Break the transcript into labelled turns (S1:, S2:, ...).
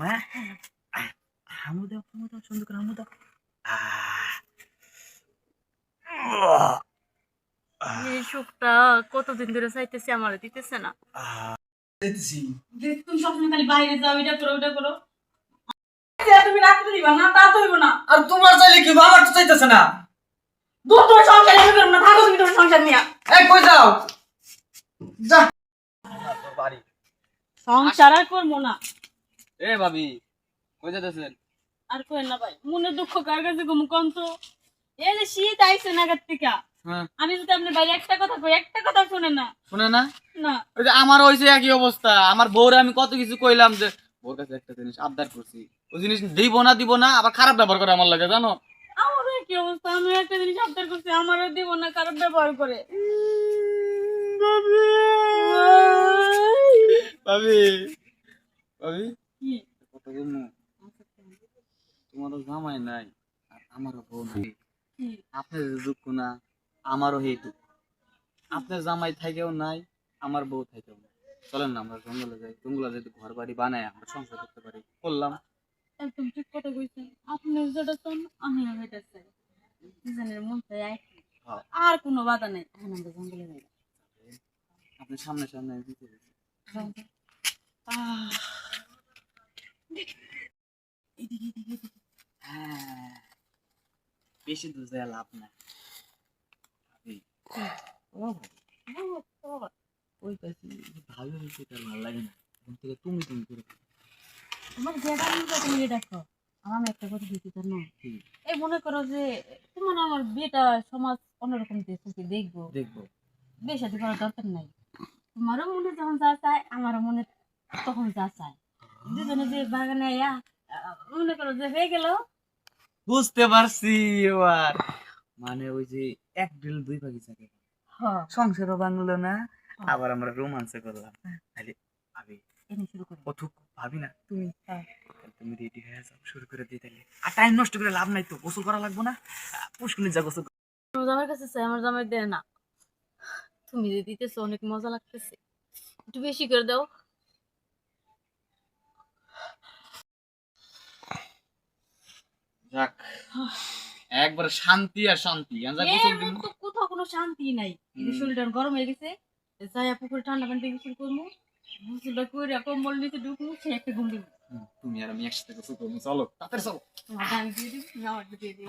S1: মা হামু দাও সুন্দর করে হামু দাও।
S2: এই সুখটা কতদিন ধরে চাইতেছি, আমার দিতেছে না। তুমি সবসময় খালি বাইরে যাও, এটা করো ওটা করো, তুমি রাখতে দিবা না, তা তো হইব না।
S1: আর তোমার চাইলে কি আমার তো চাইতেছে না।
S2: দূর তোমার সংসার আমি করবো না, থাকো তুমি তোমার সংসার নিয়ে।
S1: এই কই যাও যা বাড়ি।
S2: সংসার আর করবো না।
S1: এ ভাবি কই যাইতেছেন?
S2: আর কই না ভাই, মনে দুঃখ কার কাছে ঘুম কম তো। এই যে শীত আইছে নাগাদ থেকে, আমি যদি আপনার বাইরে একটা কথা কই, একটা কথা শুনে না।
S1: শুনে না?
S2: না
S1: ওই যে আমার হইছে একই অবস্থা। আমার বউরে আমি কত কিছু কইলাম যে বউর কাছে একটা জিনিস আবদার করছি, ওই জিনিস দিব না আবার খারাপ ব্যবহার করে আমার লাগে, জানো?
S2: আমারও কি অবস্থা, আমি একটা জিনিস আবদার করছি, আমারও দিব না, খারাপ ব্যবহার করে।
S1: ভাবি ভাবি
S2: কি
S1: কত বলবো, তোমারও জামাই নাই আর আমারও বউ নাই। আপনার যে দুঃখ না আমারও এই দুঃখ। আপনার জামাই থাকেও নাই, আমার বউ থাকেও নাই। চলেন না আমরা জঙ্গলে যাই, জঙ্গলে যদি ঘর বাড়ি বানায় আমরা সংসার করতে পারি। করলাম।
S2: একদম ঠিক কথা কইছেন, আপনি যেটা চান আমিও সেটা চাই, দুজনের মন চাই একই। আর কোনো বাধা নেই, এখন আমরা জঙ্গলে যাই।
S1: আপনি সামনে সামনে দিতে দিতে। হ্যাঁ, বেশি দূর যায় লাভ নাই। ওই কাছে ভালো হয়েছে, তার ভালো লাগে না। এখন থেকে তুমি তুমি করে
S2: তোমার যেটা মন চায় তুমি এটা খাও। আমি একটা কথা দিতে চান না, এই মনে করো যে তোমার আমার বিয়েটা সমাজ অন্যরকম দেখতে দেখবো
S1: দেখবো।
S2: বিয়ে শাদী করার দরকার নাই। তোমারও মনে যখন যা চায়, আমারও মনে তখন যা চায়, দুজনে যে বাগানে আয়া মনে করো যে হয়ে গেল।
S1: বুঝতে পারছি এবার, মানে ওই যে এক ডিল দুই পাখি থাকে, সংসারও বাংলো না আবার আমরা রোমান্সে করলাম। তাহলে ভাবি
S2: এনে শুরু করি।
S1: কতটুক ভাবি না তুমি, তুমি রেডি হয়ে যাও, শুরু করে দিই তাহলে। আর টাইম নষ্ট করে লাভ নাই তো, গোসল করা লাগবো না, পুষ্কুনি যা গোসল।
S2: জামাই কাছে চাই, আমার জামাই দেয় না। তুমি যে দিতেছো অনেক মজা লাগতেছে, একটু বেশি করে দাও।
S1: যাক, একবার শান্তি আর শান্তি।
S2: তো কোথাও কোনো শান্তি নাই, এই যে শরীরটা গরম হয়ে গেছে, যাই পুকুরে ঠান্ডা পানি দিয়ে গোসল করবো, গোসলটা করে কম্বল নিচে ঢুকবো, সে একটা ঘুম দিব।
S1: তুমি আর আমি একসাথে গোসল করবো, চলো তাড়াতাড়ি চলো।
S2: তোমার আমি দিয়ে দিবি, তুমি আমার দিয়ে দিবি।